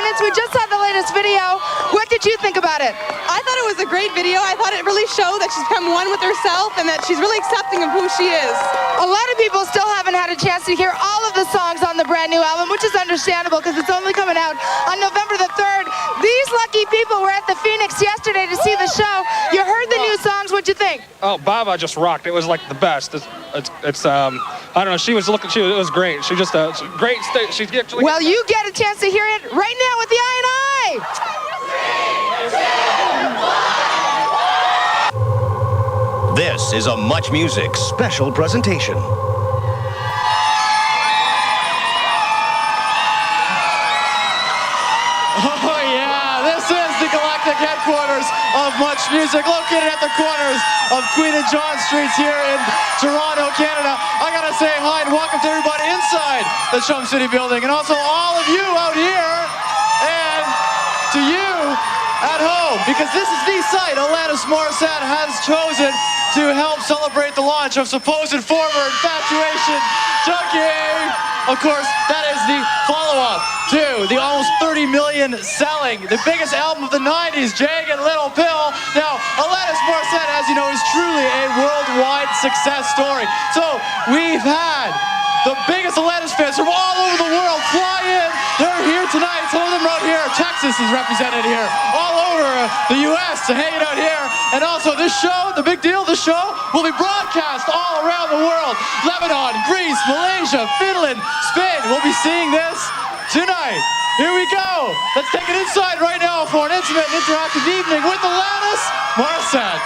minutes. We just saw the latest video. What did you think about it? I thought it was a great video. I thought it really showed that she's become one with herself and that she's really accepting of who she is. A lot of people still haven't had a chance to hear all of the songs on the brand new album, which is understandable because it's only coming out on November the 3rd. These lucky people were at the Phoenix yesterday to see the show. You heard the new songs. What'd you think? Oh, Baba just rocked. It was like the best. It's I don't know. It was great. She just great. She's actually. Well, you get a chance to hear it right now with the Eye and Eye. This is a Much Music special presentation. Oh yeah, this is the galactic headquarters of Much Music, located at the corners of Queen and John Streets here in Toronto, Canada. I gotta say hi and welcome to everybody inside the Chum City building, and also all of you out here, and to you at home, because this is the site Alanis Morissette has chosen to help celebrate the launch of supposed former infatuation junkie. Of course, that is the follow-up to the almost 30 million selling, the biggest album of the 90s, Jagged Little Pill. Now, Alanis Morissette, as you know, is truly a worldwide success story. So we've had the biggest Alanis fans from all over the world fly in. They're here tonight. Some of them right here. Texas is represented here. All over the U.S. hanging out here. And also this show, the big deal, this show will be broadcast all around the world. Lebanon, Greece, Malaysia, Finland, Spain. We'll be seeing this tonight. Here we go. Let's take it inside right now for an intimate and interactive evening with Alanis Morissette.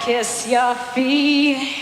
Kiss your feet.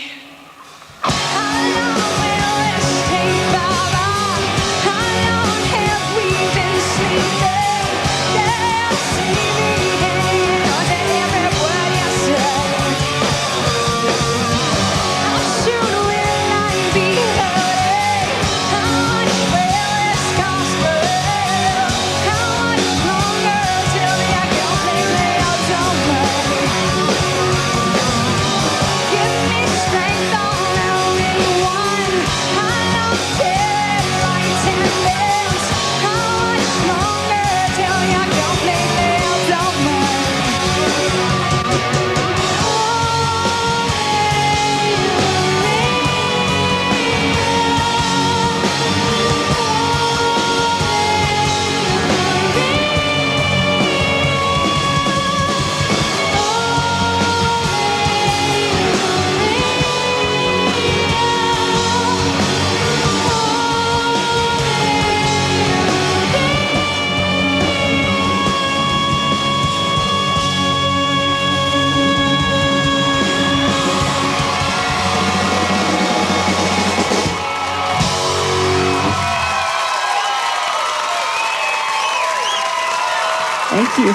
Thank you.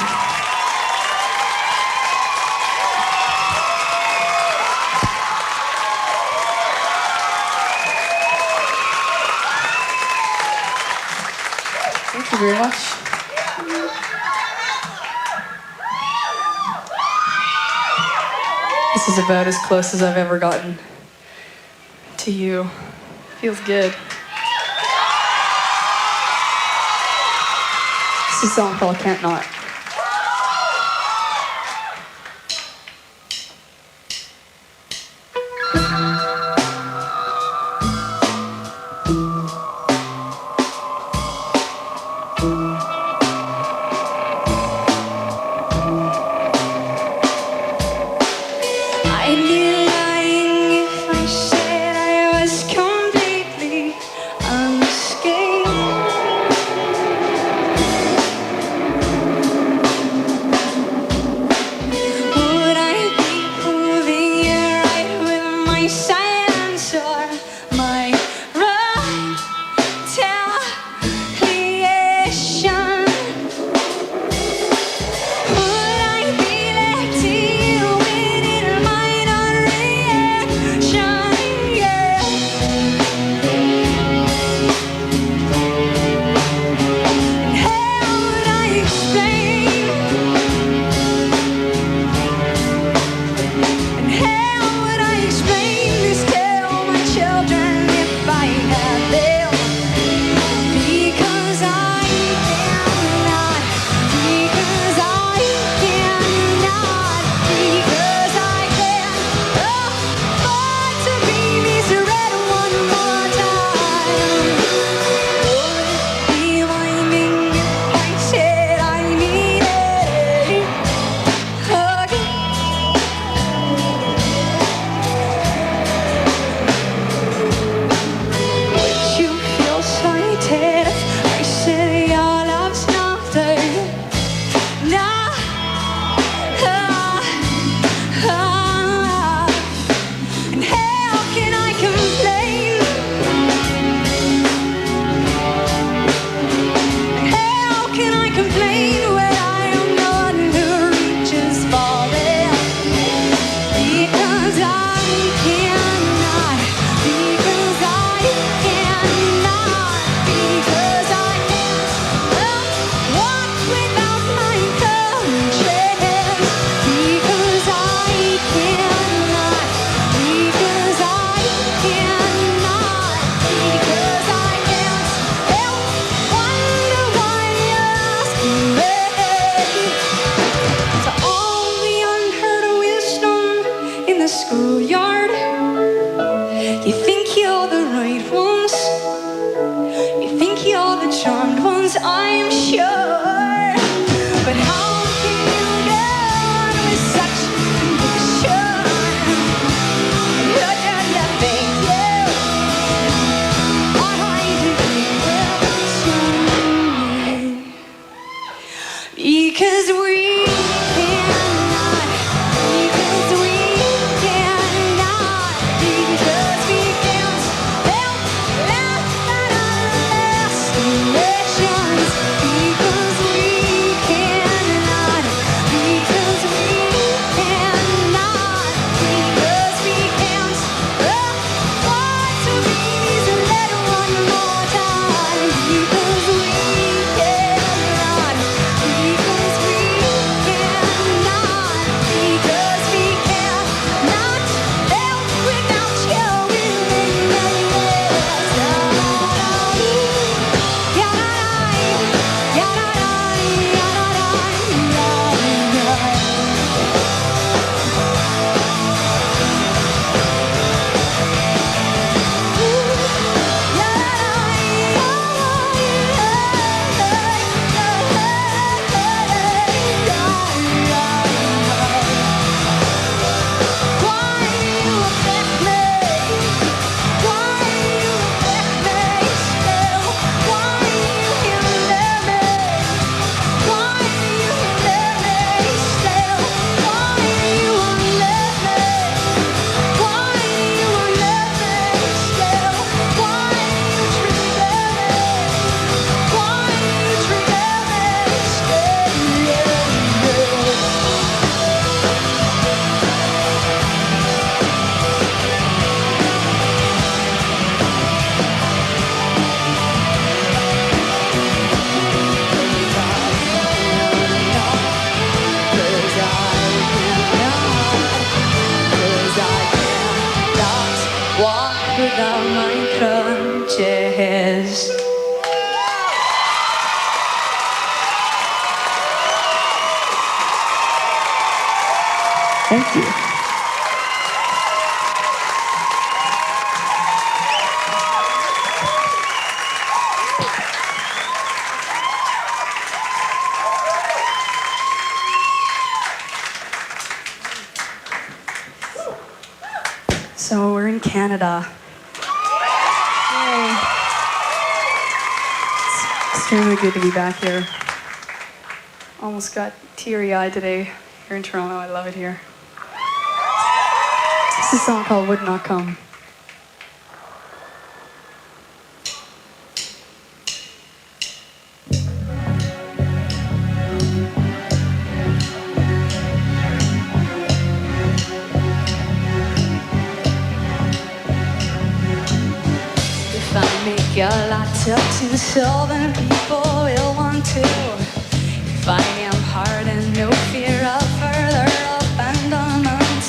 Thank you very much. This is about as close as I've ever gotten to you. Feels good. This is a song called Can't Not. I'd be lying if I said I was completely unscathed. is. Thank you. So we're in Canada. Yay. It's extremely good to be back here. Almost got teary-eyed today here in Toronto. I love it here. This is a song called Would Not Come. If I make a lot to solve and people will want to. If I am hard and no fear of further abandonment.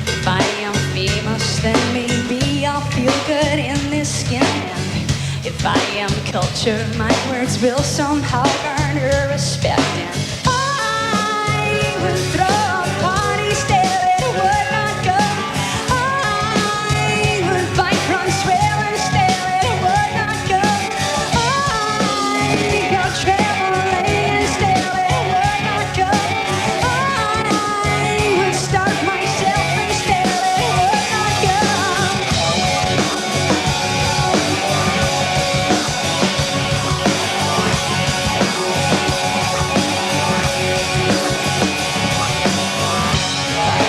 If I am famous then maybe I'll feel good in this skin. And if I am cultured my words will somehow garner respect. And I will throw a party still it would not go. I would bike run swell and still it would not go. I go traveling still it would not go. I would start myself and still it would not go.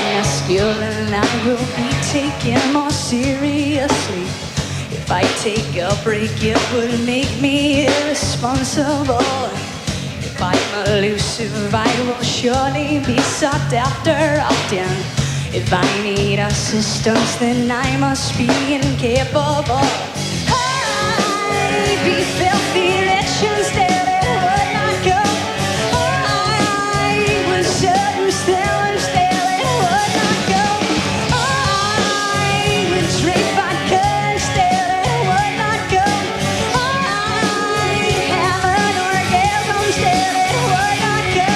Masculine, I will be taken more seriously. If I take a break, it would make me irresponsible. If I'm elusive, I will surely be sought after often. If I need assistance, then I must be incapable. I'd be filthy rich and still it would not go. I was so still and still it would not go. I would drink vodka and still it would not go. I'd have an orgasm, still it would not go.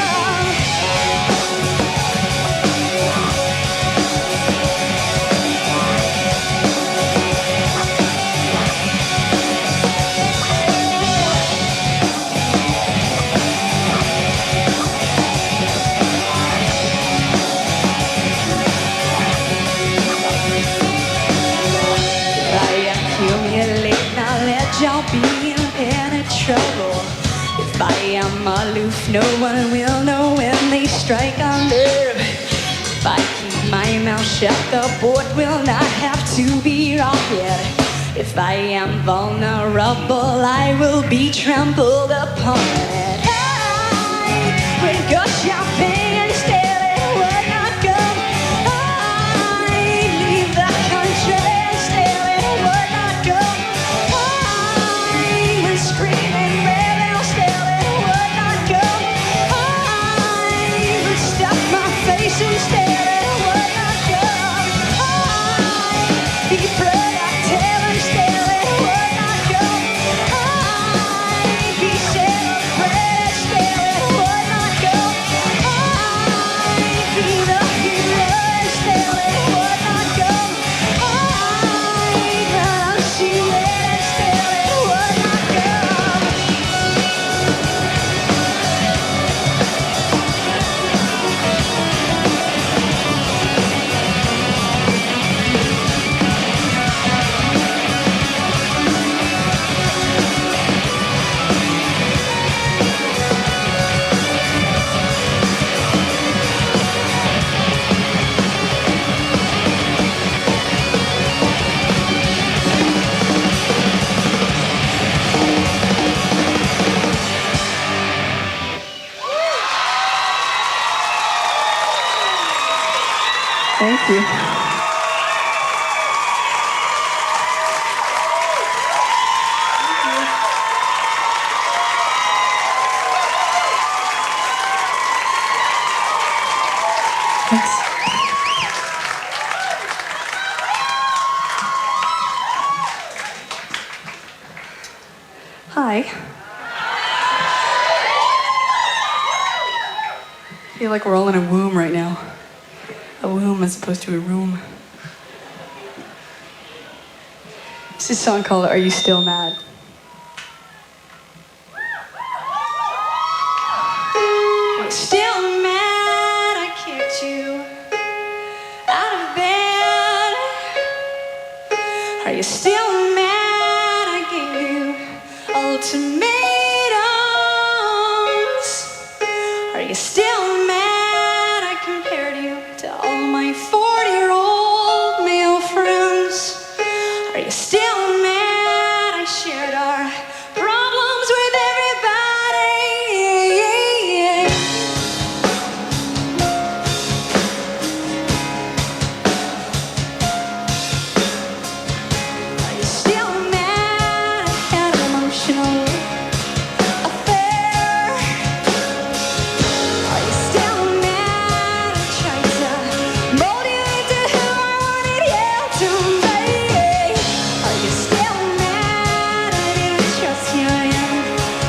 If I accumulate knowledge, I'll be in any trouble. If I am aloof, no one will know when they strike a nerve. If I keep my mouth shut, the board will not have to be rocked. If I am vulnerable, I will be trampled upon. I would go shopping and still it would not go. I'd leave the country and still it would not go. I would scream and rebel, still it would not go. I would stuff my face and still it would not go. I'd be productive and still it would not go. I'd be celebrated, still it would not go. I'd be the hero and still it would not go. I'd renunciate and still it would not go. Thank you. Thanks. Hi. I feel like we're all in a womb right now. A womb as opposed to a room. It's a song called Are You Still Mad? Are you still mad I kicked you out of bed? Are you still mad I gave you ultimatums? Are you still mad I compared you to all my 40-year-old male friends? Are you still mad I shared our problems with everybody? Are you still mad I had an emotional affair? Are you still mad I tried to mold you into who I wanted you to be? Are you still mad I didn't trust your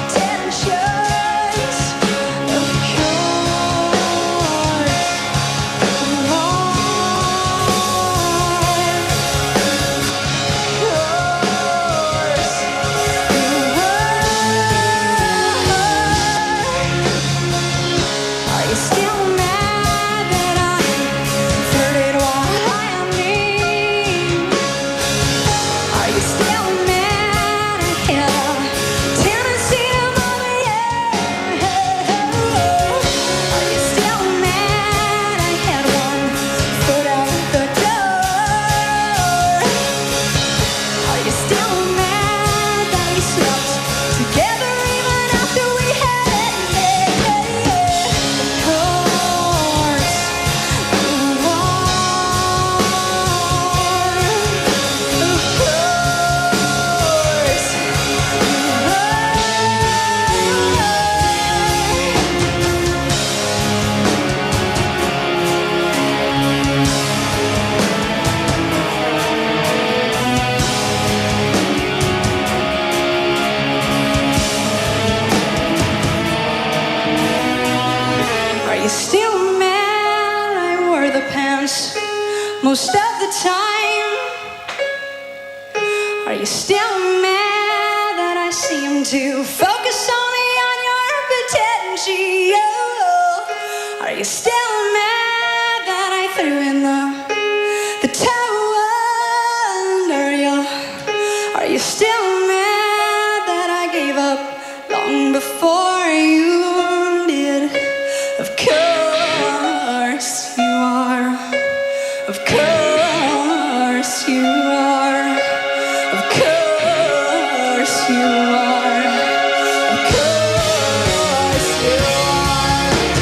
intentions? Of Are you still mad that I flirted while I am mean? Are you still mad I had a tendency to bother you? Are you still mad I had one foot out the door? Are you still mad that we slept together even after we had it? Of course you are. Of course you Are you still mad I wore the pants most of the time? Are you still mad that I seem to focus only on your potential? Are you still mad that I threw in the towel under you? Are you still mad that I gave up long before you did? Of course you are. Of course you are. Of course you are. Of course you are.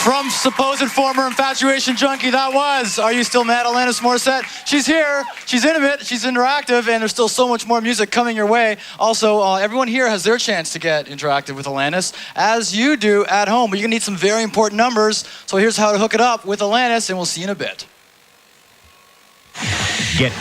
From supposed former infatuation junkie, that was Are You Still Mad, Alanis Morissette. She's here, she's intimate, she's interactive, and there's still so much more music coming your way. Also, everyone here has their chance to get interactive with Alanis, as you do at home. But you're gonna need some very important numbers, so here's how to hook it up with Alanis, and we'll see you in a bit. Get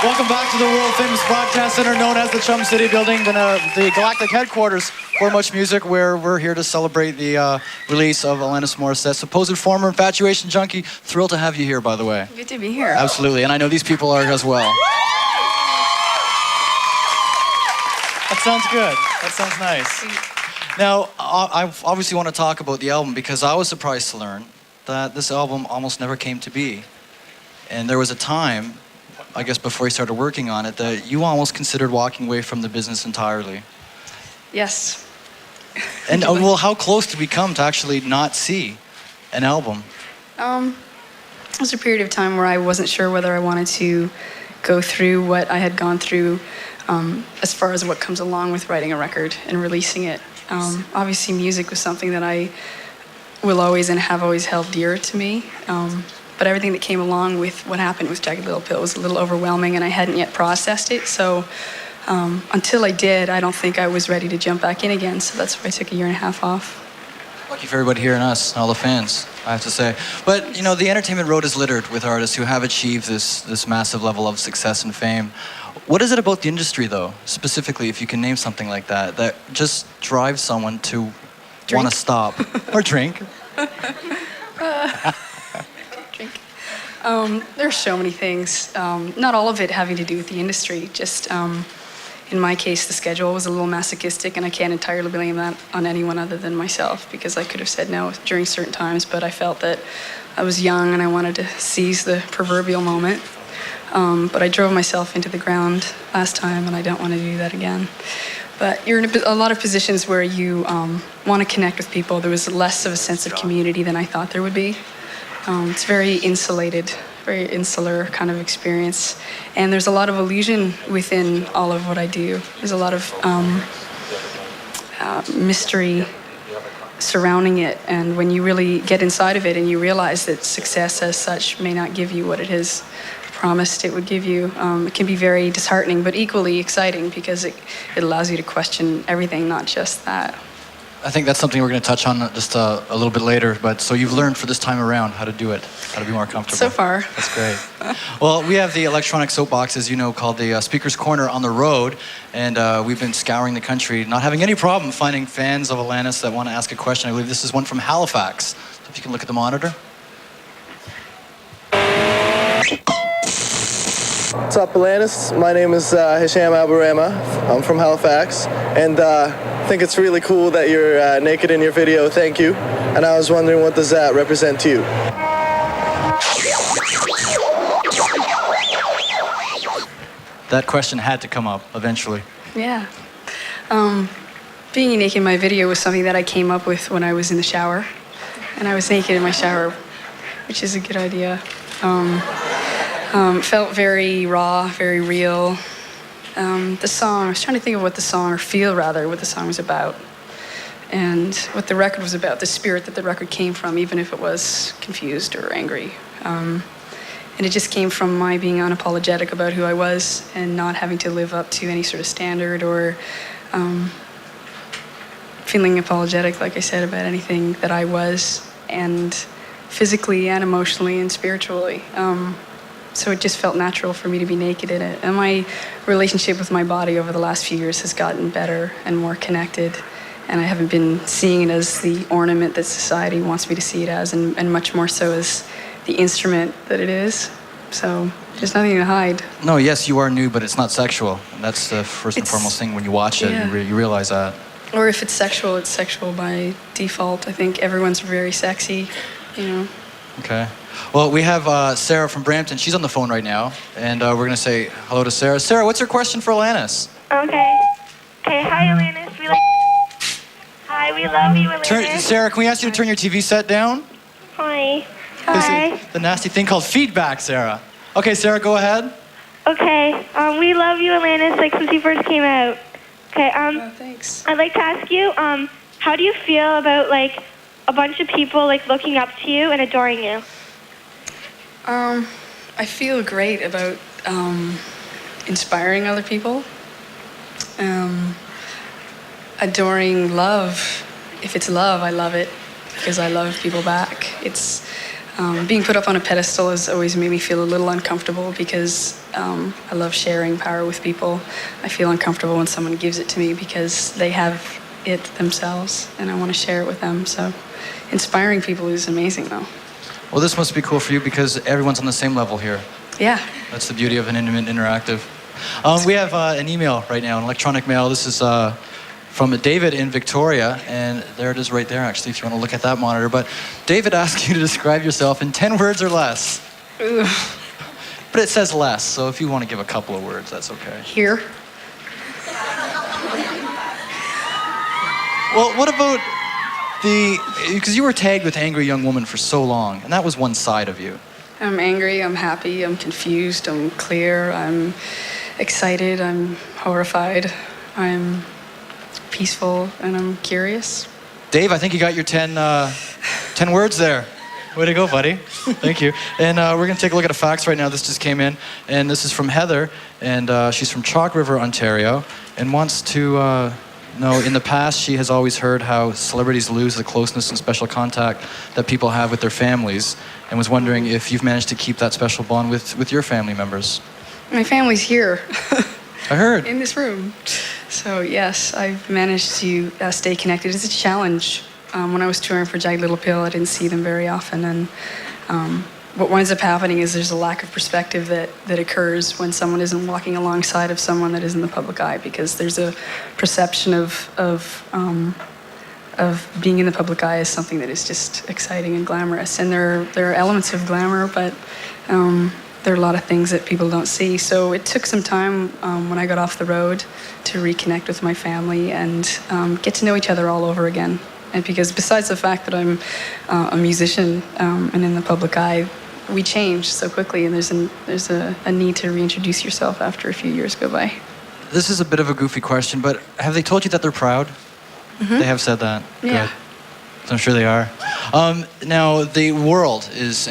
Welcome back to the world-famous broadcast center known as the Chum City Building, the Galactic headquarters for Much Music, where we're here to celebrate the release of Alanis Morissette, supposed former infatuation junkie. Thrilled to have you here, by the way. Good to be here. Absolutely, and I know these people are as well. sounds good. That sounds nice. Now, I obviously want to talk about the album because I was surprised to learn that this album almost never came to be. And there was a time, I guess before you started working on it, that you almost considered walking away from the business entirely. Yes. And well, how close did we come to actually not see an album? It was a period of time where I wasn't sure whether I wanted to go through what I had gone through as far as what comes along with writing a record and releasing it. Obviously, music was something that I will always and have always held dear to me. But everything that came along with what happened with Jagged Little Pill was a little overwhelming, and I hadn't yet processed it. So until I did, I don't think I was ready to jump back in again. So that's why I took a year and a half off. Lucky for everybody here and us, and all the fans, I have to say. But, you know, the entertainment road is littered with artists who have achieved this massive level of success and fame. What is it about the industry, though, specifically, if you can name something like that, that just drives someone to want to stop or drink? Drink. There's so many things. Not all of it having to do with the industry. Just in my case, the schedule was a little masochistic, and I can't entirely blame that on anyone other than myself, because I could have said no during certain times, but I felt that I was young and I wanted to seize the proverbial moment. But I drove myself into the ground last time, and I don't want to do that again. But you're in a lot of positions where you want to connect with people. There was less of a sense of community than I thought there would be. It's very insulated, very insular kind of experience. And there's a lot of illusion within all of what I do. There's a lot of mystery surrounding it. And when you really get inside of it and you realize that success as such may not give you what it has promised it would give you, it can be very disheartening, but equally exciting because it allows you to question everything, not just that. I think that's something we're going to touch on just a little bit later. But so you've learned for this time around how to do it, how to be more comfortable. So far. That's great. Well, we have the electronic soapbox, as you know, called the Speaker's Corner on the road. And we've been scouring the country, not having any problem finding fans of Alanis that want to ask a question. I believe this is one from Halifax. So if you can look at the monitor. What's up, Alanis? My name is Hisham Aburama. I'm from Halifax, and I think it's really cool that you're naked in your video. Thank you. And I was wondering, what does that represent to you? That question had to come up eventually. Yeah. Being naked in my video was something that I came up with when I was in the shower. And I was naked in my shower, which is a good idea. Felt very raw, very real. The song, I was trying to think of what the song, or feel rather, what the song was about. And what the record was about, the spirit that the record came from, even if it was confused or angry. And it just came from my being unapologetic about who I was and not having to live up to any sort of standard or feeling apologetic, like I said, about anything that I was, and physically and emotionally and spiritually. So it just felt natural for me to be naked in it. And my relationship with my body over the last few years has gotten better and more connected. And I haven't been seeing it as the ornament that society wants me to see it as, and much more so as the instrument that it is. So there's nothing to hide. No, yes, you are new, but it's not sexual. And that's the first and foremost thing when you watch it, yeah. you realize that. Or if it's sexual by default. I think everyone's very sexy, you know. Okay. Well, we have Sarah from Brampton. She's on the phone right now, and we're going to say hello to Sarah. Sarah, what's your question for Alanis? Okay. Okay, hi, Alanis. Hi, we love you, Alanis. Sarah, can we ask you to turn your TV set down? Hi. Hi. The nasty thing called feedback, Sarah. Okay, Sarah, go ahead. Okay. We love you, Alanis, like since you first came out. Okay. Oh, thanks. I'd like to ask you, how do you feel about like a bunch of people like looking up to you and adoring you? I feel great about inspiring other people. Adoring love. If it's love, I love it because I love people back. It's being put up on a pedestal has always made me feel a little uncomfortable because I love sharing power with people. I feel uncomfortable when someone gives it to me because they have it themselves and I want to share it with them. So inspiring people is amazing though. Well, this must be cool for you because everyone's on the same level here. Yeah. That's the beauty of an intimate interactive. We have an email right now, an electronic mail. This is from David in Victoria, and there it is right there, actually, if you want to look at that monitor. But David asked you to describe yourself in 10 words or less. Ugh. But it says less, so if you want to give a couple of words, that's okay. Here. Well, what about because you were tagged with angry young woman for so long, and that was one side of you. I'm angry, I'm happy, I'm confused, I'm clear, I'm excited, I'm horrified, I'm peaceful, and I'm curious. Dave, I think you got your 10 words there. Way to go, buddy. Thank you. And we're going to take a look at a fax right now. This just came in, and this is from Heather, and she's from Chalk River, Ontario, and wants to know, in the past, she has always heard how celebrities lose the closeness and special contact that people have with their families, and was wondering if you've managed to keep that special bond with your family members. My family's here. I heard. In this room. So yes, I've managed to stay connected. It's a challenge. When I was touring for Jagged Little Pill, I didn't see them very often, and what winds up happening is there's a lack of perspective that occurs when someone isn't walking alongside of someone that is in the public eye, because there's a perception of being in the public eye as something that is just exciting and glamorous. And there are elements of glamour, but there are a lot of things that people don't see. So it took some time when I got off the road to reconnect with my family and get to know each other all over again. And because besides the fact that I'm a musician and in the public eye, we change so quickly, and there's a need to reintroduce yourself after a few years go by. This is a bit of a goofy question, but have they told you that they're proud? Mm-hmm. They have said that? Yeah. Good. I'm sure they are. Now, the world is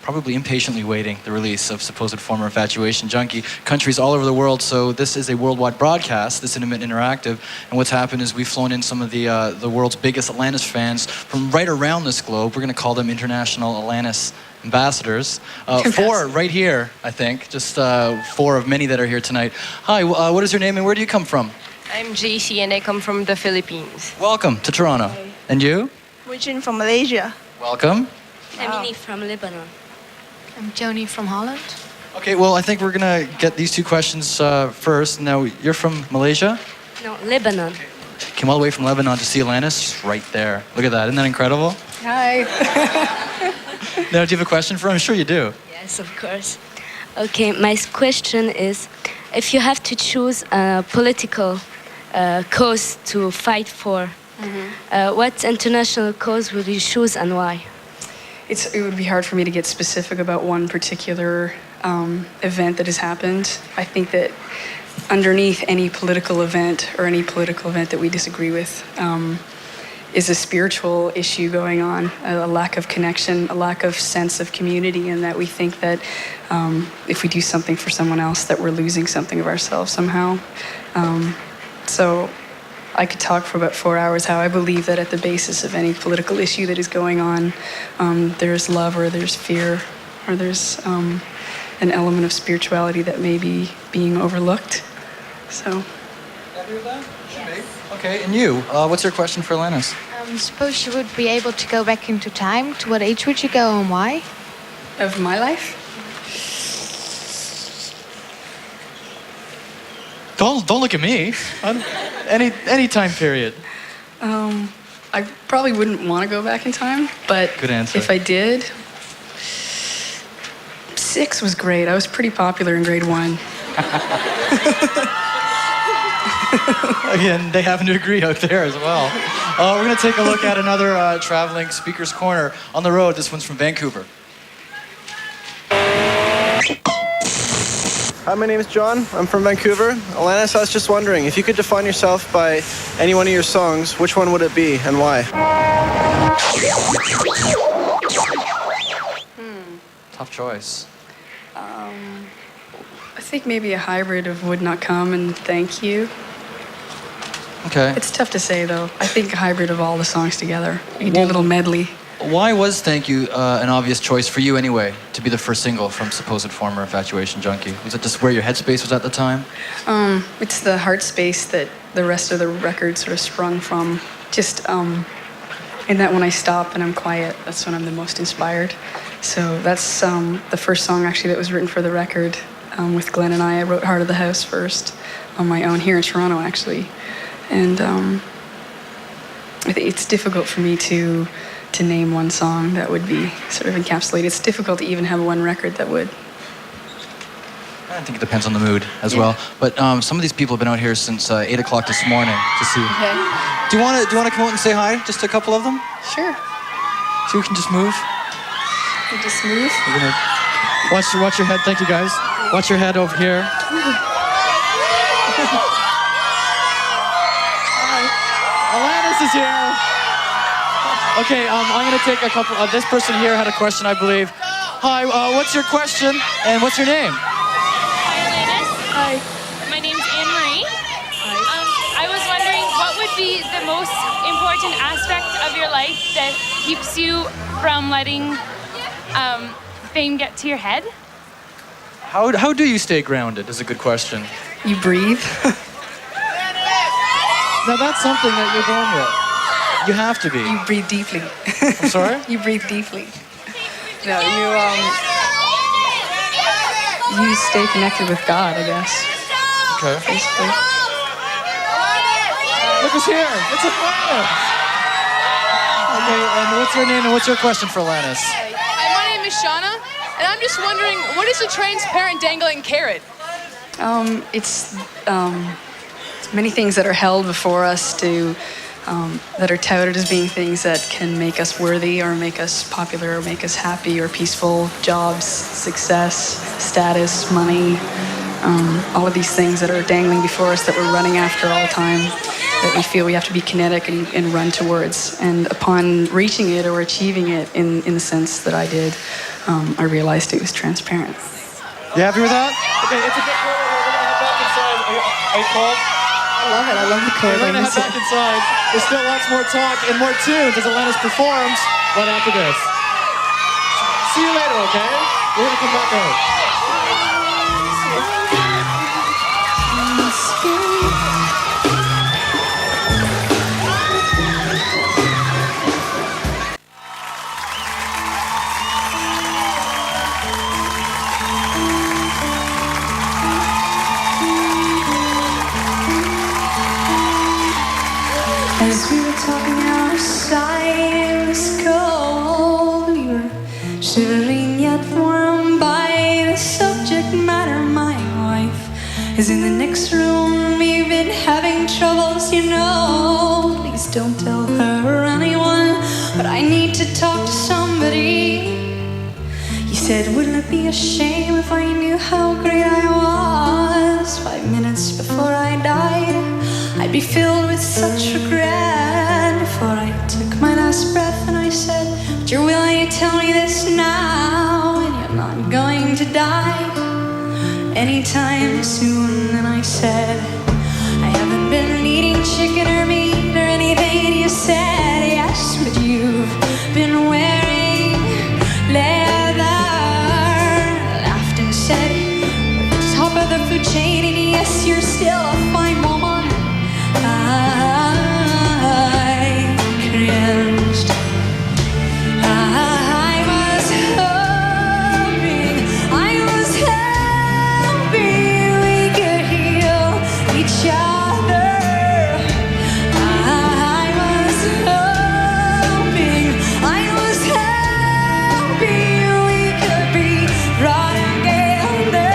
probably impatiently waiting the release of supposed former infatuation junkie. Countries all over the world, so this is a worldwide broadcast, this intimate interactive, and what's happened is we've flown in some of the world's biggest Alanis fans from right around this globe. We're going to call them international Alanis ambassadors. 4 right here, I think, just 4 of many that are here tonight. Hi, what is your name and where do you come from? I'm JC and I come from the Philippines. Welcome to Toronto. Hi. And you? Mujin from Malaysia. Welcome. I'm Ini from Lebanon. I'm Joni from Holland. Okay, well, I think we're going to get these 2 questions first. Now, you're from Malaysia? No, Lebanon. Came all the way from Lebanon to see Alanis. She's right there. Look at that. Isn't that incredible? Hi. Now, do you have a question for her? I'm sure you do. Yes, of course. Okay, my question is, if you have to choose a political cause to fight for, what international cause would you choose and why? It would be hard for me to get specific about one particular event that has happened. I think that underneath any political event or any political event that we disagree with is a spiritual issue going on, a lack of connection, a lack of sense of community, and that we think that if we do something for someone else, that we're losing something of ourselves somehow. So I could talk for about 4 hours how I believe that at the basis of any political issue that is going on, there's love or there's fear or there's an element of spirituality that may be being overlooked. So. Happy with that? Yes. Okay, and you, what's your question for Alanis? Suppose you would be able to go back into time. To what age would you go and why? Of my life? Don't look at me. Any time period. I probably wouldn't want to go back in time, but Good answer. if I did, 6 was great. I was pretty popular in grade 1. Again, they happen to agree out there as well. We're going to take a look at another traveling speaker's corner on the road. This one's from Vancouver. Hi, my name is John. I'm from Vancouver. Alanis, I was just wondering, if you could define yourself by any one of your songs, which one would it be and why? Tough choice. I think maybe a hybrid of Would Not Come and Thank You. Okay. It's tough to say, though. I think a hybrid of all the songs together. You can do a little medley. Why was Thank You an obvious choice for you anyway, to be the first single from supposed former infatuation junkie? Was it just where your headspace was at the time? It's the heart space that the rest of the record sort of sprung from. Just in that when I stop and I'm quiet, that's when I'm the most inspired. So that's the first song actually that was written for the record. with Glenn and I wrote Heart of the House first on my own here in Toronto, actually. And I think it's difficult for me to name one song that would be sort of encapsulated. It's difficult to even have one record that would. I think it depends on the mood as well. But some of these people have been out here since 8 o'clock this morning to see. Okay. Do you want to come out and say hi? Just a couple of them? Sure. So we can just move. You just move. We're gonna Watch your head. Thank you, guys. Watch your head over here. Alanis is here. Okay, I'm going to take a couple. This person here had a question, I believe. Hi, what's your question and what's your name? Hi, Alanis. Hi. My name's Anne-Marie. I was wondering what would be the most important aspect of your life that keeps you from letting fame get to your head? How do you stay grounded is a good question. You breathe. Now that's something that you're born with. You have to be. You breathe deeply. I'm sorry? You breathe deeply. No, you stay connected with God, I guess. Okay. Basically. Look who's here. It's Alanis. Okay, and what's your name and what's your question for Alanis? Hi, my name is Shauna, and I'm just wondering, what is a transparent dangling carrot? It's many things that are held before us that are touted as being things that can make us worthy or make us popular or make us happy or peaceful. Jobs, success, status, money, all of these things that are dangling before us that we're running after all the time, that we feel we have to be kinetic and run towards. And upon reaching it or achieving it in the sense that I did, I realized it was transparent. You happy with that? Okay, it's a bit cold. We're going to head back inside. Are you cold? I love it. I love the chord. We're going to head back inside. There's still lots more talk and more tunes as Alanis performs right after this. See you later, okay? We're going to come back out. As we were talking outside, it was cold. You were shivering yet warm by the subject matter. My wife is in the next room. We've been having troubles, you know. Please don't tell her or anyone, but I need to talk to somebody. You said, wouldn't it be a shame if I knew how great I was? 5 minutes before I died, I'd be filled with such regret. Before I took my last breath and I said, but you're willing to tell me this now, and you're not going to die anytime soon. And I said, I haven't been eating chicken or meat or anything. And you said, yes, but you've been wearing leather. Laughed and said, at the top of the food chain, and yes, you're still a fine woman. I cringed. I was hoping we could heal each other. I was hoping we could be brought together.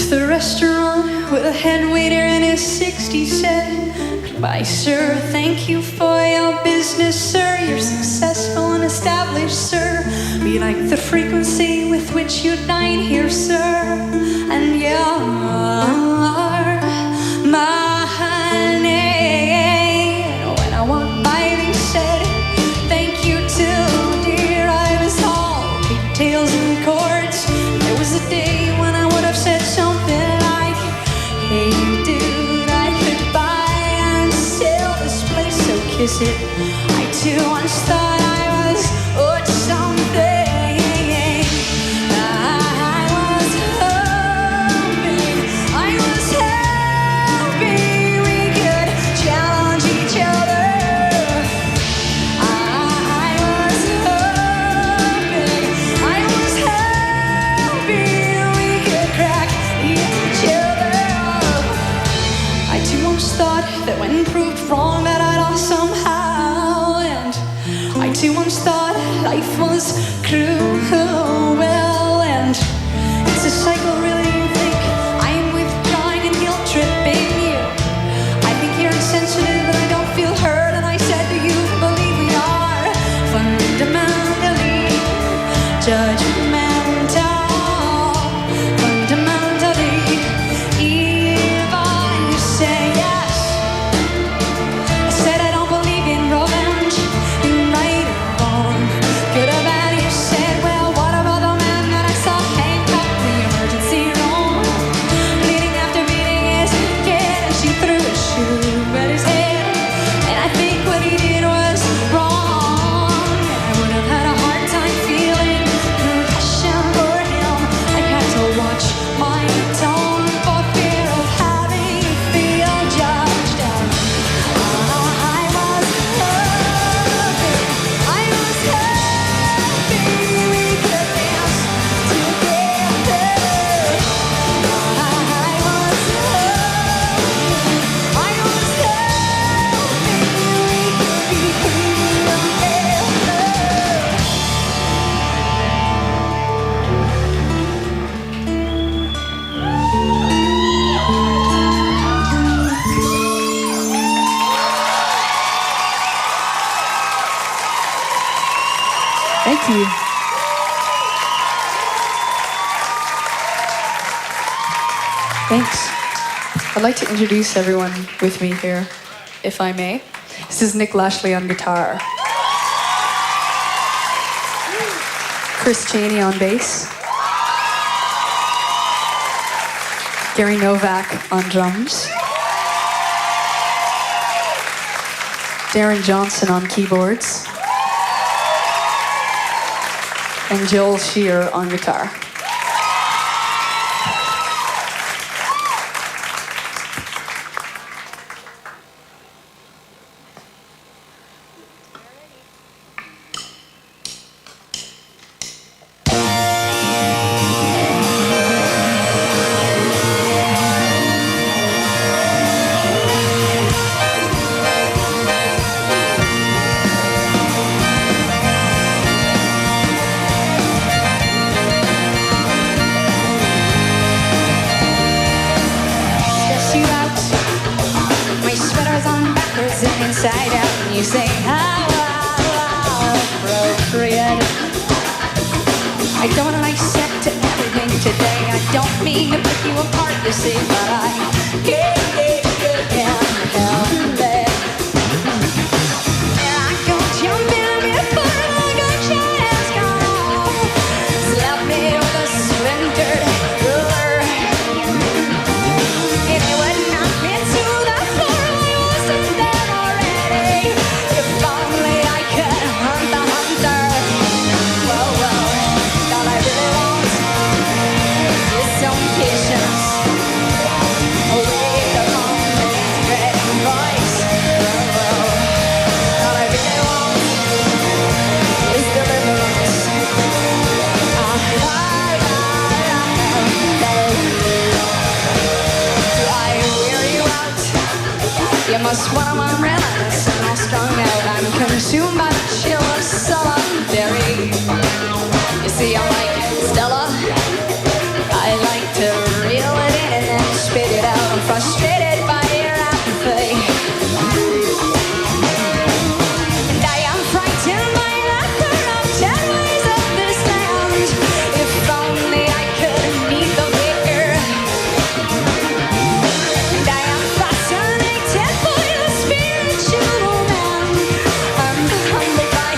The restaurant with a head waiter in his 60s said, goodbye, sir, thank you for your business, sir. You're successful and established, sir. We like the frequency with which you dine here, sir. And you're my name. And when I walked by, they said, thank you too, dear. I was all pigtails and cords. There was a day when I would have said something like, hey, you dude, I could buy and sell this place, so kiss it. I too once thought I was owed something. I was hoping thought that when proved wrong that I'd lost somehow. And I too once thought life was cruel. And it's a cycle, really. You think I'm withdrawing and guilt tripping you. I think you're insensitive and I don't feel hurt. And I said, do you believe we are fundamentally judgmental? Fundamentally evil. You say yes. I said I don't believe in revenge, in right or wrong, good or bad. You said, well, what about the man that I saw hang up the emergency room, bleeding after beating his kid, and she threw a shoe at his head. And I think what he did was wrong. I would have had a hard time feeling compassion for him. I had to watch my tone for fear of having you feel judged. And I was hoping we could dance together. I was Thank you. Thanks. I'd like to introduce everyone with me here, if I may. This is Nick Lashley on guitar. Chris Chaney on bass. Gary Novak on drums. Darren Johnson on keyboards. And Joel Shear on guitar. Inside out, and you say how appropriate. I don't accept everything today. I don't mean to pick you apart, you see, but I can't help it. Here I go jumping before like a chance got off. Slap me with a splintered ruler. It would knock me to the floor. I wasn't there already. If only I could hunt the hunter. Whoa, all I really want is some patience. Away the red voice. All I really want is deliverance. Do I wear you out? You must want my relentless and all strung out. I'm consumed by the chill of solitary. You see, I'm like Stella. I like to reel it in and then spit it out. I'm frustrated by your apathy. And I am frightened by the corrupted ways of this land. If only I could meet the vicar. And I am fascinated by the spiritual man. I'm humbled by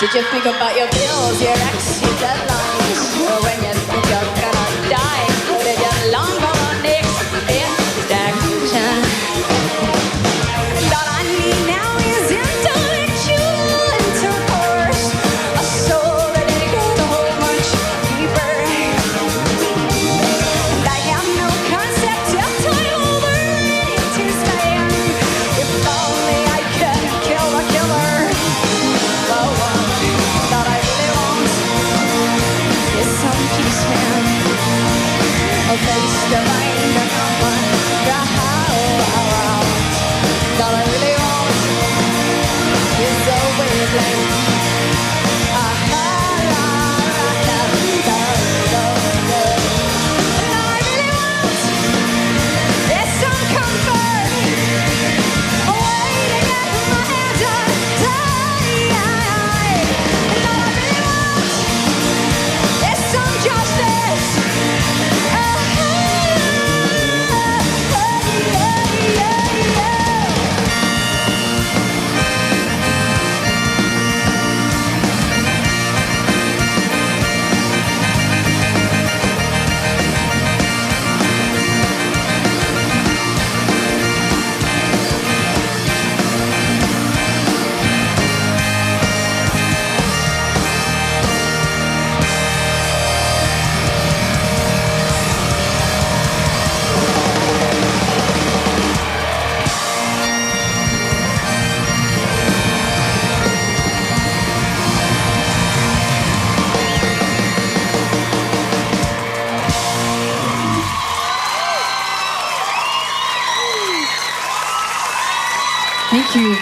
Did you think about your bills, your ex, your deadlines? Or when you think you're gonna die? Or did you long for the next introduction? All I need now is intellectual intercourse, a soul ready to go a whole much deeper. And I have no concept of time over to stand. If only I could kill the killer. The one that I really want is some peace man, a face divine, the number, the how around. All I really want is a wavelength. Thank you.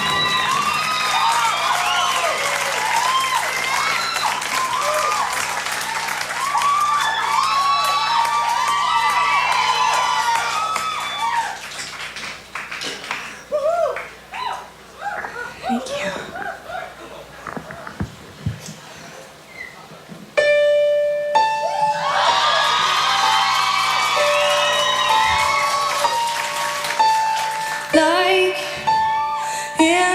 Thank you. Like in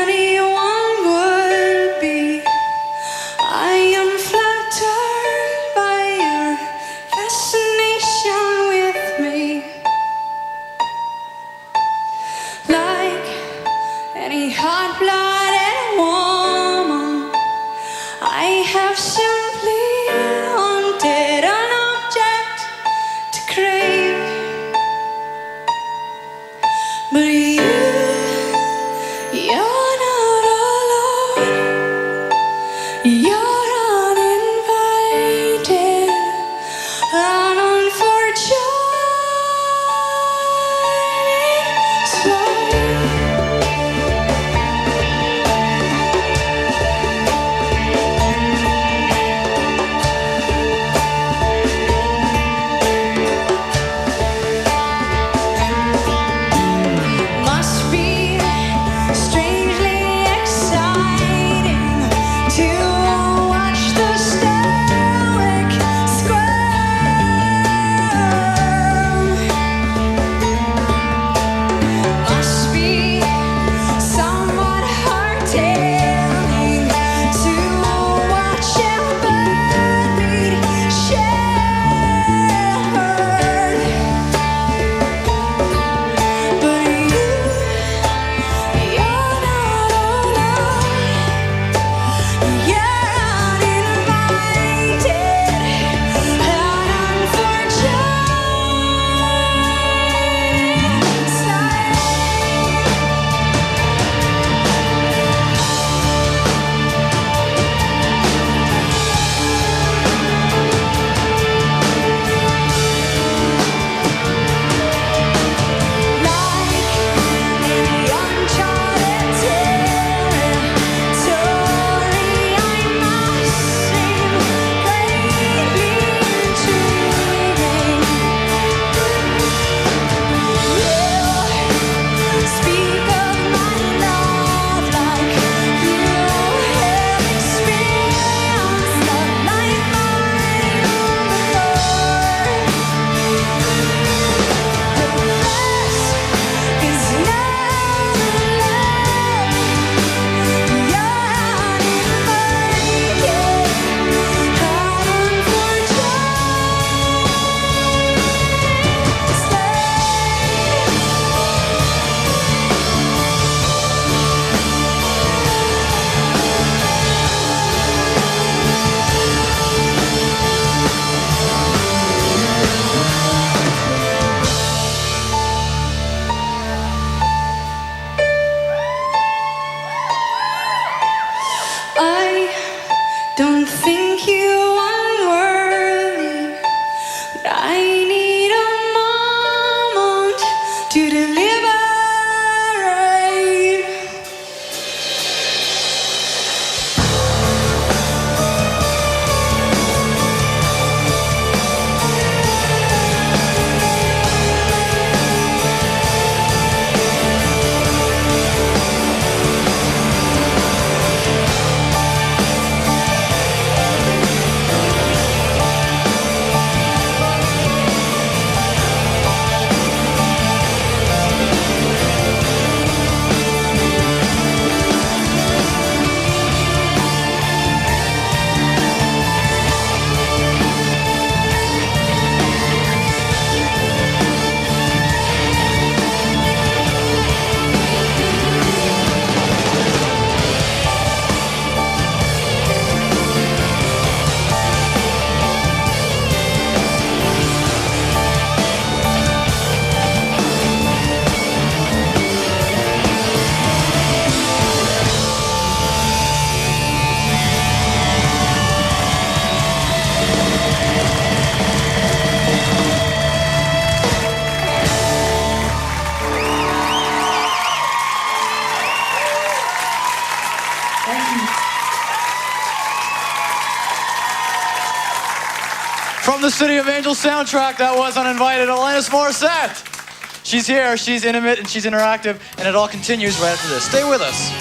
From the City of Angels soundtrack, that was Uninvited, Alanis Morissette. She's here, she's intimate, and she's interactive, and it all continues right after this. Stay with us.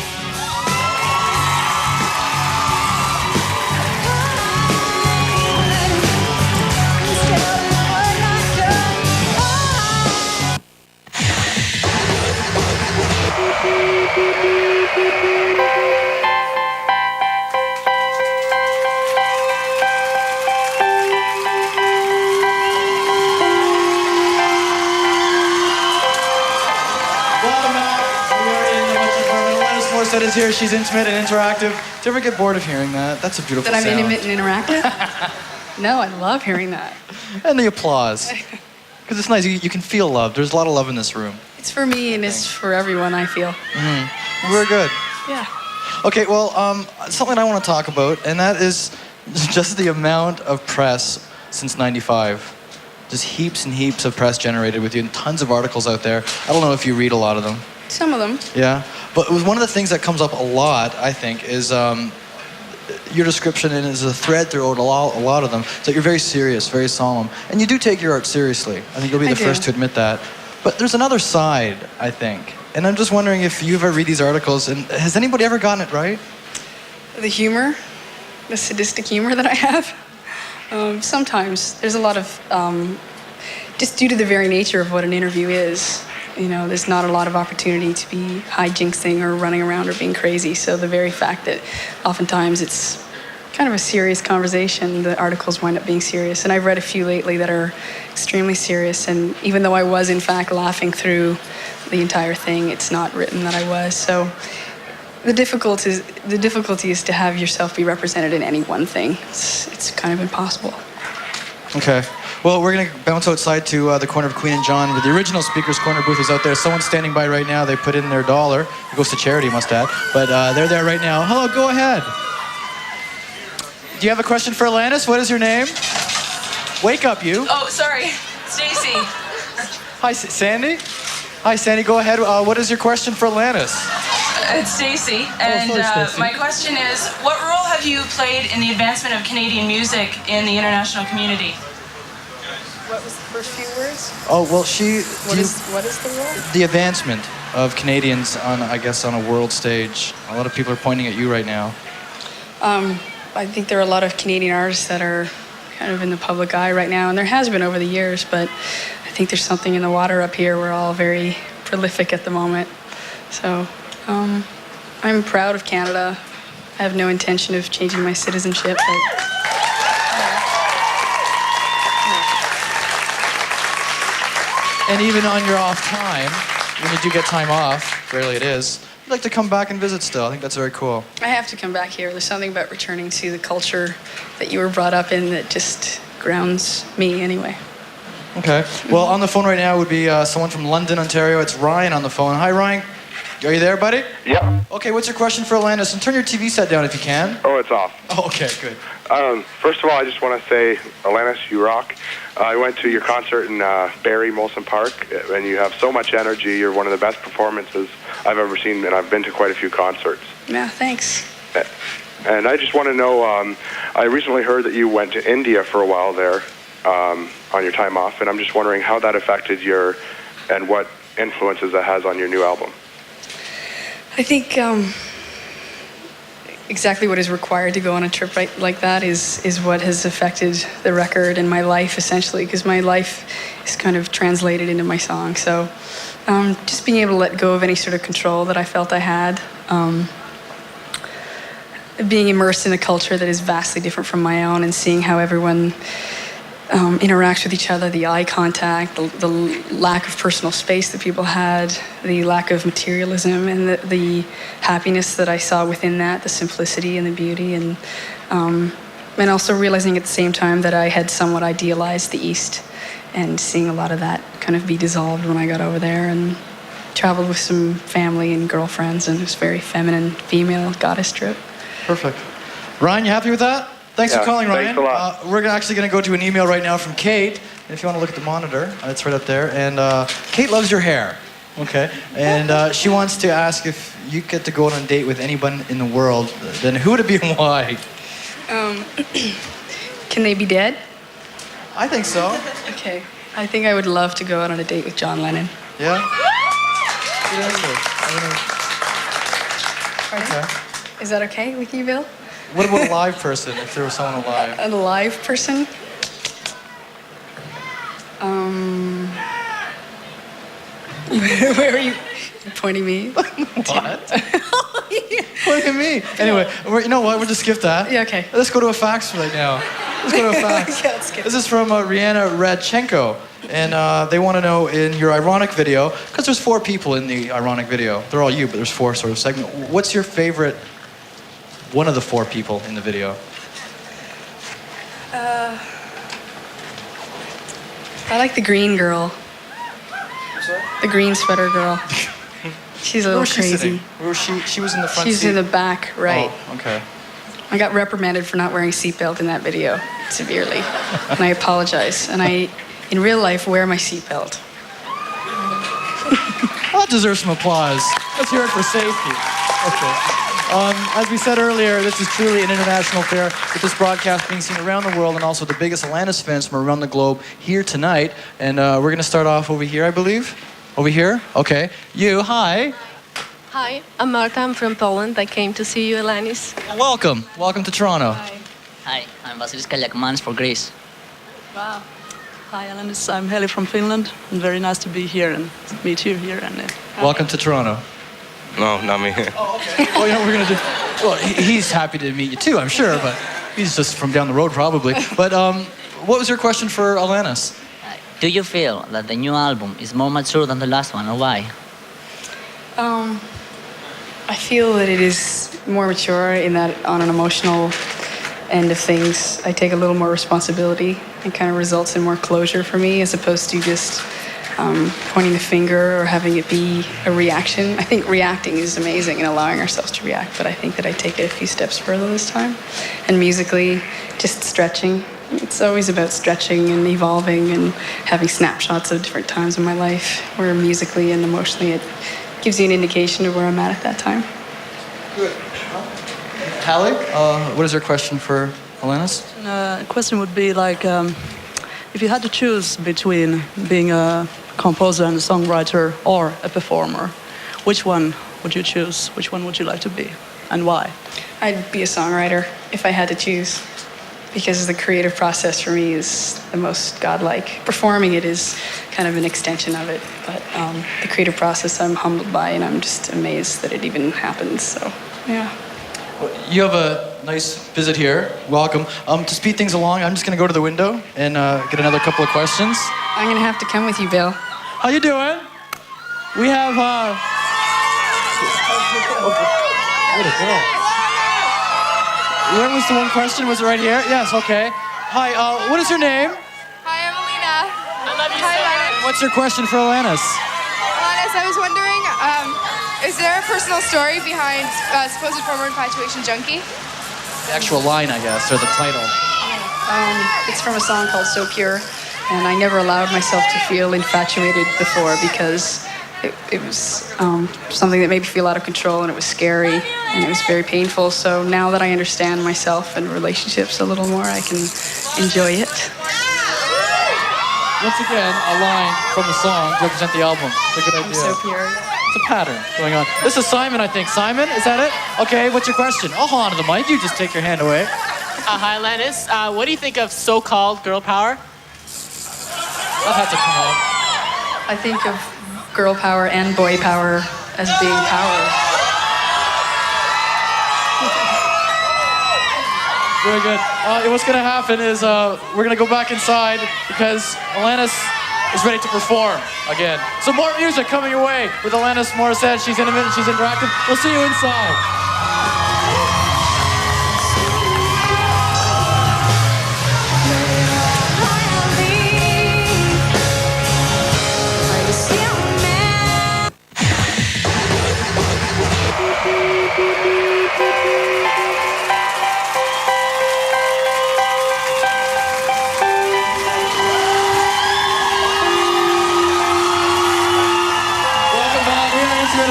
That is here. She's intimate and interactive. Do you ever get bored of hearing that? That's a beautiful That I'm sound. intimate and interactive? No, I love hearing that. And the applause. Because it's nice. You can feel love. There's a lot of love in this room. It's for me and it's for everyone, I feel. Mm-hmm. We're good. Yeah. Okay, well, something I want to talk about, and that is just the amount of press since '95. Just heaps and heaps of press generated with you, and tons of articles out there. I don't know if you read a lot of them. Some of them. Yeah, but one of the things that comes up a lot, I think, is your description, and is a thread throughout a lot of them, is that you're very serious, very solemn, and you do take your art seriously. I think you'll be the first to admit that. But there's another side, I think, and I'm just wondering if you ever read these articles, and has anybody ever gotten it right? The humor, the sadistic humor that I have. Sometimes there's a lot of, just due to the very nature of what an interview is, you know, there's not a lot of opportunity to be hijinksing or running around or being crazy. So the very fact that oftentimes it's kind of a serious conversation, the articles wind up being serious. And I've read a few lately that are extremely serious. And even though I was in fact laughing through the entire thing, it's not written that I was. So the difficulty is to have yourself be represented in any one thing. It's kind of impossible. Okay. Well, we're going to bounce outside to the corner of Queen and John, where the original Speaker's Corner booth is out there. Someone's standing by right now. They put in their $1. It goes to charity, must add. But they're there right now. Hello, go ahead. Do you have a question for Alanis? What is your name? Wake up, you. Oh, sorry. Stacy. Hi, Sandy. Hi, Sandy. Go ahead. What is your question for Alanis? It's Stacy. And Stacey. my question is, what role have you played in the advancement of Canadian music in the international community? What was the first few words? Oh, well, What is the role? The advancement of Canadians on, I guess, on a world stage. A lot of people are pointing at you right now. I think there are a lot of Canadian artists that are kind of in the public eye right now, and there has been over the years, but I think there's something in the water up here. We're all very prolific at the moment. So I'm proud of Canada. I have no intention of changing my citizenship, but And even on your off time, when you do get time off, rarely it is, you'd like to come back and visit still. I think that's very cool. I have to come back here. There's something about returning to the culture that you were brought up in that just grounds me anyway. Okay. Well, on the phone right now would be someone from London, Ontario. It's Ryan on the phone. Hi, Ryan. Are you there, buddy? Yeah. Okay, what's your question for Alanis? And turn your TV set down if you can. Oh, it's off. Oh, okay, good. First of all, I just want to say, Alanis, you rock. I went to your concert in Barrie, Molson Park, and you have so much energy. You're one of the best performances I've ever seen, and I've been to quite a few concerts. Yeah, thanks. And I just want to know, I recently heard that you went to India for a while there on your time off, and I'm just wondering how that affected and what influences that has on your new album. I think exactly what is required to go on a trip like that is what has affected the record and my life, essentially, because my life is kind of translated into my song. So just being able to let go of any sort of control that I felt I had, being immersed in a culture that is vastly different from my own, and seeing how everyone interacts with each other, the eye contact, the lack of personal space that people had, the lack of materialism, and the happiness that I saw within that, the simplicity and the beauty, and also realizing at the same time that I had somewhat idealized the East, and seeing a lot of that kind of be dissolved when I got over there, and traveled with some family and girlfriends, and it was a very feminine, female goddess trip. Perfect. Ryan, you happy with that? Thanks for calling, Ryan. Thanks a lot. We're actually going to go to an email right now from Kate. If you want to look at the monitor, it's right up there. And Kate loves your hair. Okay. And she wants to ask if you get to go on a date with anyone in the world, then who would it be and why? Can they be dead? I think so. Okay. I think I would love to go out on a date with John Lennon. Yeah? Good answer. Okay. Is that okay with you, Bill? What about a live person, if there was someone alive? A live person? Where are you pointing me? What? Pointing at me. Anyway, you know what? We'll just skip that. Yeah, okay. Let's go to a fax right now. Let's go to a fax. Yeah, let's skip. This is from Rihanna Radchenko. And they want to know in your ironic video, because there's 4 people in the ironic video. They're all you, but there's 4 sort of segments. What's your favorite one of the 4 people in the video? I like the green girl. Sorry? The green sweater girl. She's a little crazy. Where was she? She was in the front She's seat. in the back, right. Oh, okay. I got reprimanded for not wearing a seatbelt in that video, severely. And I apologize. And I, in real life, wear my seatbelt. Well, that deserves some applause. Let's hear it for safety. Okay. As we said earlier, this is truly an international affair, with this broadcast being seen around the world and also the biggest Alanis fans from around the globe here tonight. And we're going to start off over here, I believe. Over here? Okay. You, hi. Hi, I'm Marta. I'm from Poland. I came to see you, Alanis. Welcome. Welcome to Toronto. Hi, I'm Vasilis Kalliakmanis for Greece. Wow. Hi, Alanis. I'm Heli from Finland. And very nice to be here and meet you here. And Welcome to Toronto. No, not me. Oh, okay. Well, you know what we're going to do? Well, he's happy to meet you too, I'm sure, but he's just from down the road probably. But what was your question for Alanis? Do you feel that the new album is more mature than the last one, or why? I feel that it is more mature in that on an emotional end of things, I take a little more responsibility and kind of results in more closure for me as opposed to just pointing the finger or having it be a reaction. I think reacting is amazing and allowing ourselves to react, but I think that I take it a few steps further this time. And musically, just stretching. It's always about stretching and evolving and having snapshots of different times in my life where musically and emotionally it gives you an indication of where I'm at that time. Good. Hallie, what is your question for Alanis? the question would be like, if you had to choose between being a composer and a songwriter or a performer, which one would you choose? Which one would you like to be, and why? I'd be a songwriter if I had to choose, because the creative process for me is the most godlike. Performing it is kind of an extension of it, but the creative process I'm humbled by, and I'm just amazed that it even happens, so yeah. You have a nice visit here. Welcome. To speed things along, I'm just going to go to the window and get another couple of questions. I'm going to have to come with you, Bill. How you doing? We have... What a girl. Where was the one question? Was it right here? Yes, okay. Hi, what is your name? Hi, I'm Alina. I love you. Hi, Alanis. What's your question for Alanis? Alanis, I was wondering, is there a personal story behind supposed former infatuation junkie? The actual line, I guess, or the title. It's from a song called So Pure, and I never allowed myself to feel infatuated before because it was something that made me feel out of control, and it was scary, and it was very painful. So now that I understand myself and relationships a little more, I can enjoy it. Once again, a line from the song to represent the album. It's a good idea. So Pure. It's a pattern going on. This is Simon, I think. Simon, is that it? Okay, what's your question? I'll hold on to the mic. You just take your hand away. Hi, Alanis. What do you think of so-called girl power? That had to come up. I think of girl power and boy power as being power. Very good. What's going to happen is we're going to go back inside because Alanis is ready to perform again. So more music coming your way with Alanis Morissette. She's intimate and she's interactive. We'll see you inside.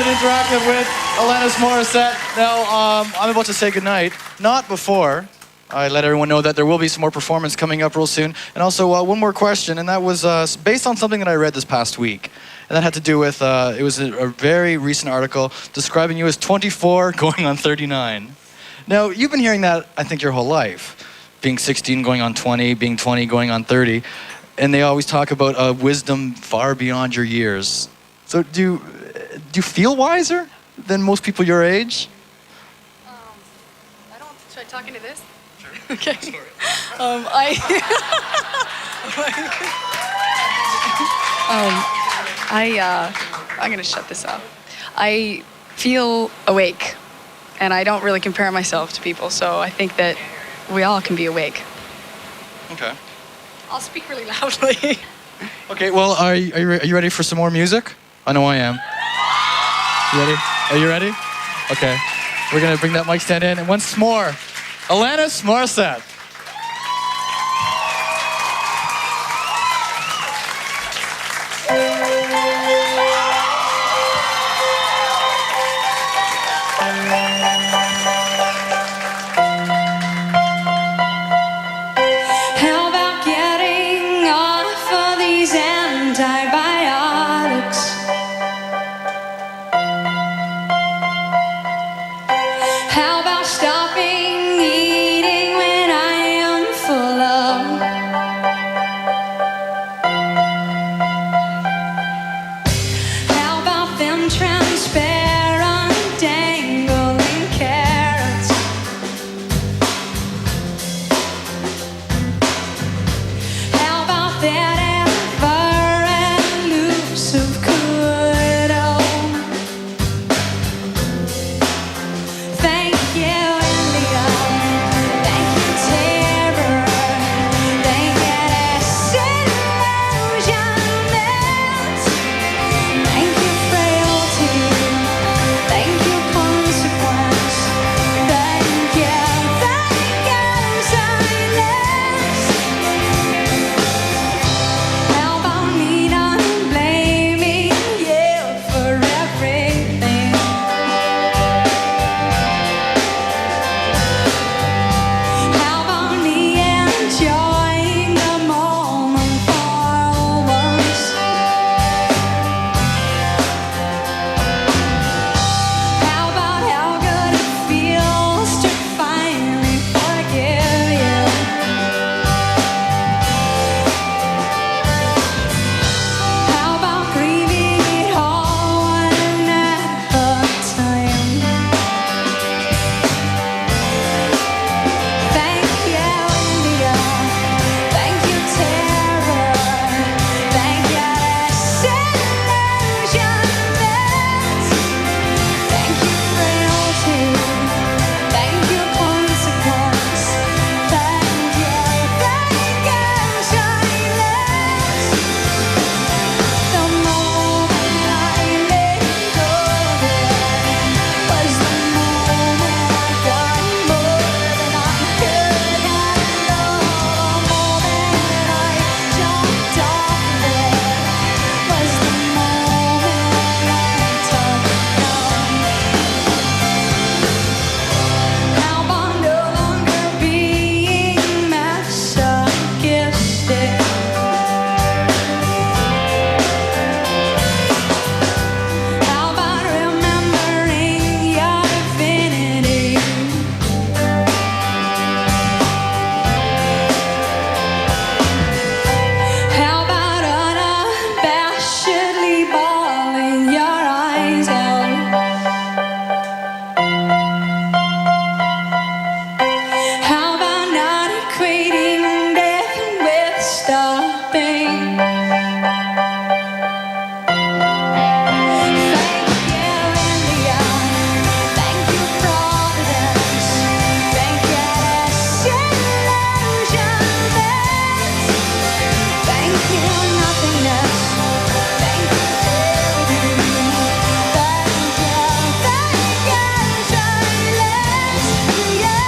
Interactive with Alanis Morissette. Now, I'm about to say goodnight. Not before I let everyone know that there will be some more performance coming up real soon. And also one more question, and that was based on something that I read this past week. And that had to do with, it was a very recent article describing you as 24 going on 39. Now, you've been hearing that, I think, your whole life. Being 16 going on 20, being 20 going on 30. And they always talk about wisdom far beyond your years. So do you feel wiser than most people your age? Should I talk into this? Sure. Okay. I'm gonna shut this off. I feel awake, and I don't really compare myself to people, so I think that we all can be awake. Okay. I'll speak really loudly. Okay, well, are you ready for some more music? I know I am. You ready? Are you ready? Okay. We're gonna bring that mic stand in, and once more, Alanis Morissette. How about getting off of these antibiotics? How about stopping eating when I am full of? How about them transparent dangling carrots? How about that ever elusive kudo? Thank you, India. Thank you, terror. Thank you, disillusionment. Thank you, frailty. Thank you, consequence. Thank you, silence. How about me not blaming you for everything? How about me enjoying the moment for once? How about how good it feels to finally forgive you? How about grieving it all one at a time? Thank you, India. Thank you, terror. Thank you, disillusionment. Thank you, frailty. Thank you, consequence. Thank you, silence. The moment I let go was the moment I got more than I could handle. The moment I jumped off there was the moment I took down. How about no longer being masochistic? How about remembering your divinity? How about unabashedly bawling your eyes out? How about not equating death with stopping? Thank you, India. Thank you, Providence. Thank you, disillusionment. Thank you, nothingness. Thank you, failure. Thank you, silence. Yeah.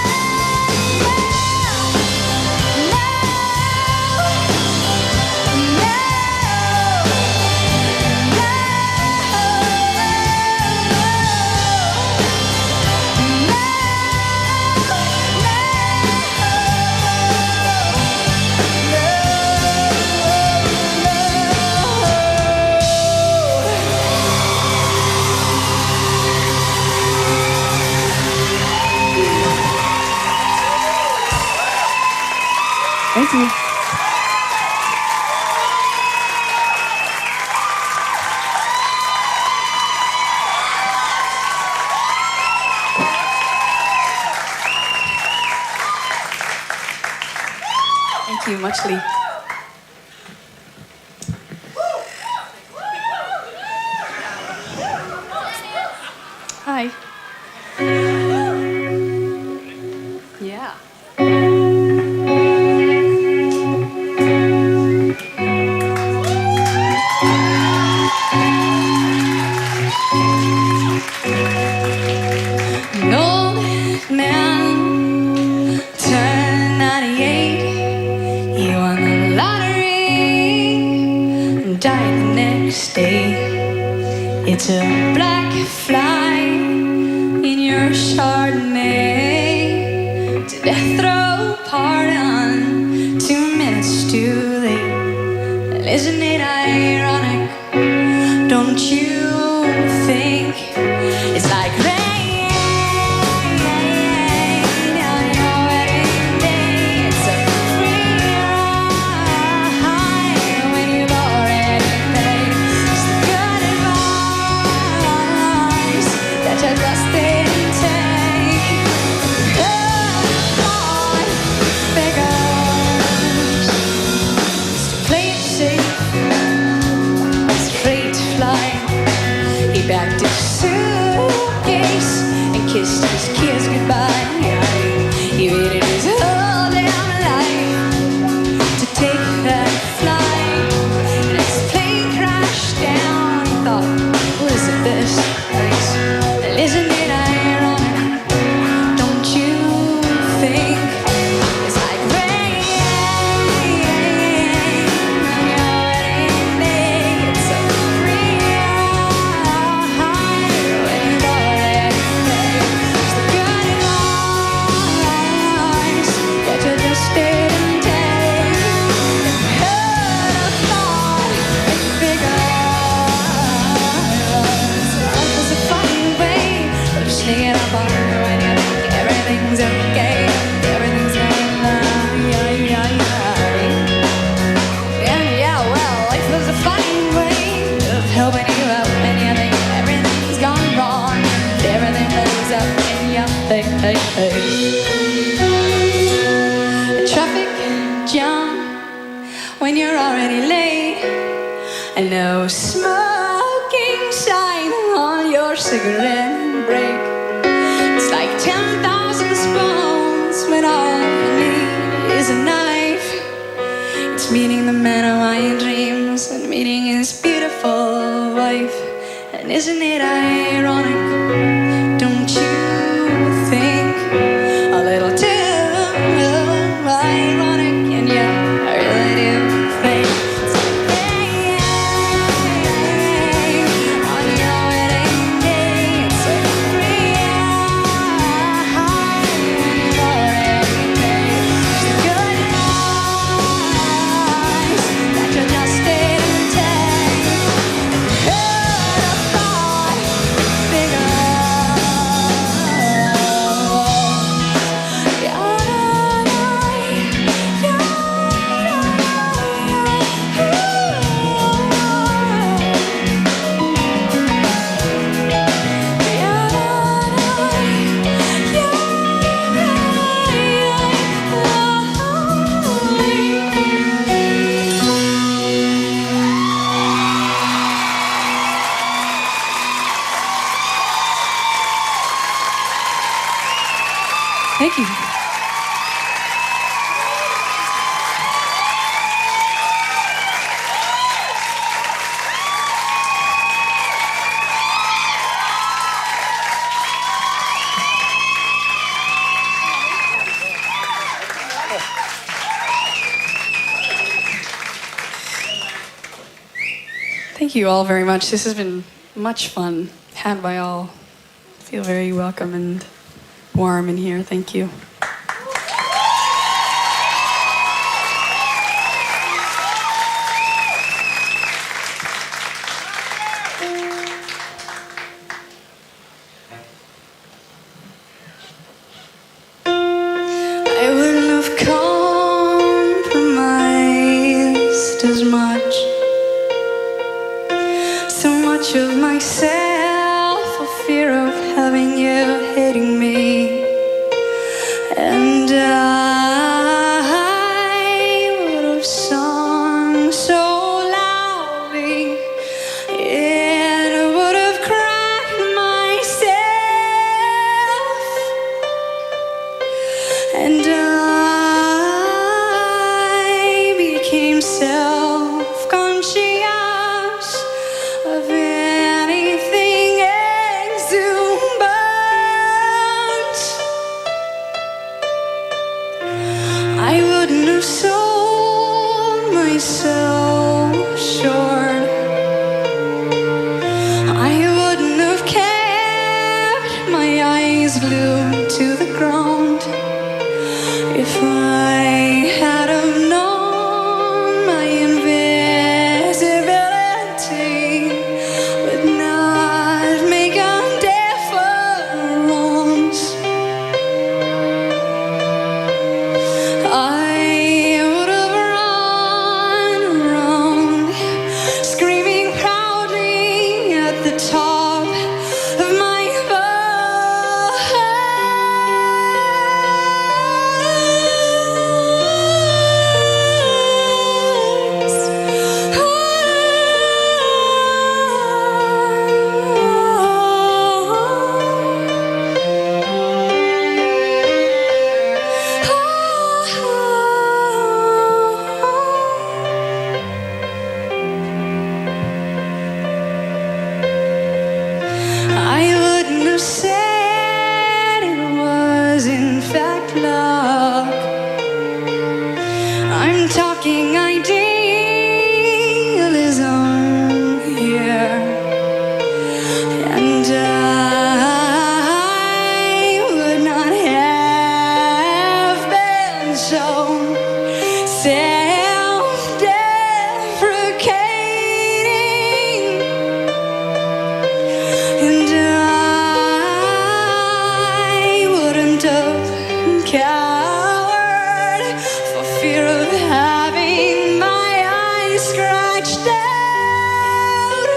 Thank you. Thank you muchly. Hi. Yeah. An old man turned 98. He won the lottery and died the next day. It's a black fly in your Chardonnay. To death row pardon, 2 minutes too late. And isn't it ironic? Don't you think it's like rain? Backed his suitcase and kissed his kids goodbye. He waited his whole damn life to take that flight. And as the plane crashed down, he thought, what is the best place? And isn't it ironic? Don't you think it's like rain on your wedding day? It's so free. Sneaking up on her when you think everything's okay. Everything's going and yeah, well, life is a funny way of helping you out when you think everything's gone wrong. And everything blows up in your face. A traffic jam when you're already late. And no smoking sign on your cigarette break. It's like 10,000 spoons when all you need is a knife. It's meeting the man of my dreams and meeting his beautiful wife. And isn't it ironic? Don't you think a little too ironic? And yeah, I really do think it's like rain on your wedding day. It's so free. Thank you. Thank you all very much. This has been much fun, had by all. I feel very welcome and warm in here. Thank you. I wouldn't have compromised myself for fear of having you hating me. And I would have sung so loudly, it would have cracked myself. And I became self-conscious of anything exuberant. I wouldn't have sold myself short. I wouldn't have kept my eyes glued to the ground if I had have known my invisibility would not make a difference. I would have run around screaming proudly at the top of my I wouldn't have said it was in fact love. I'm talking idealism here, and I would not have been so self-deprecating. And I wouldn't have cowered for fear of having my eyes scratched out.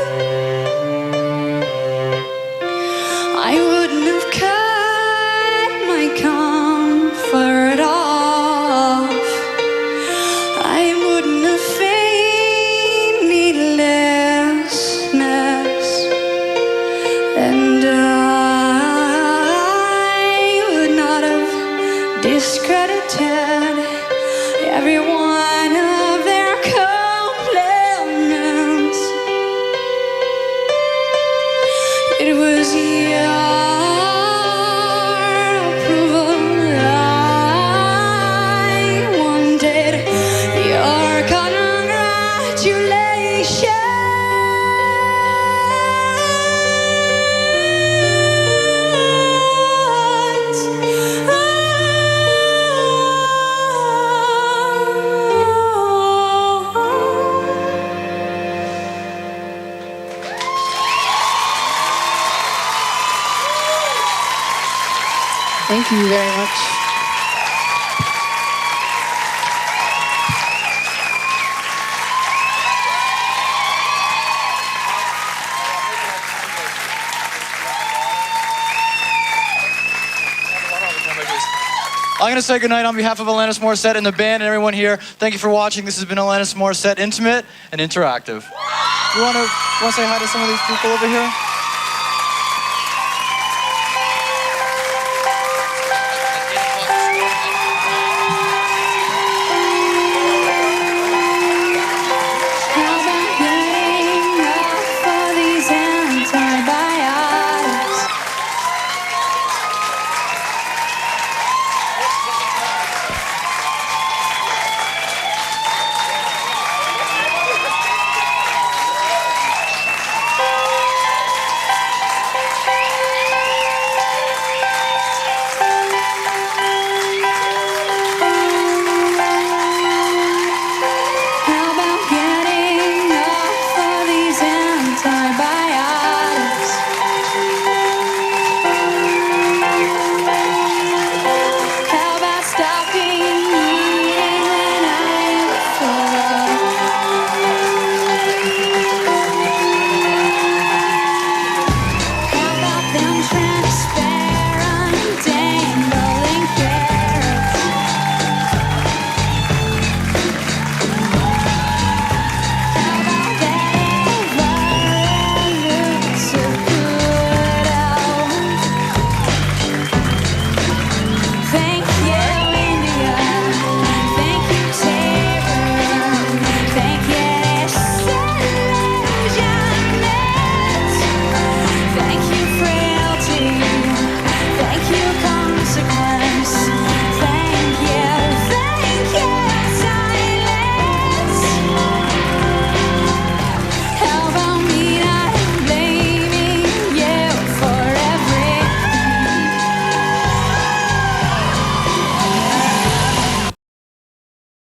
I wouldn't have cut my comfort off. I wouldn't have feigned needlessness. And I would not have discredited every one of their compliments. It was your approval I wanted, your congratulations. Thank you very much. I'm going to say goodnight on behalf of Alanis Morissette and the band and everyone here. Thank you for watching. This has been Alanis Morissette Intimate and Interactive. You want to say hi to some of these people over here?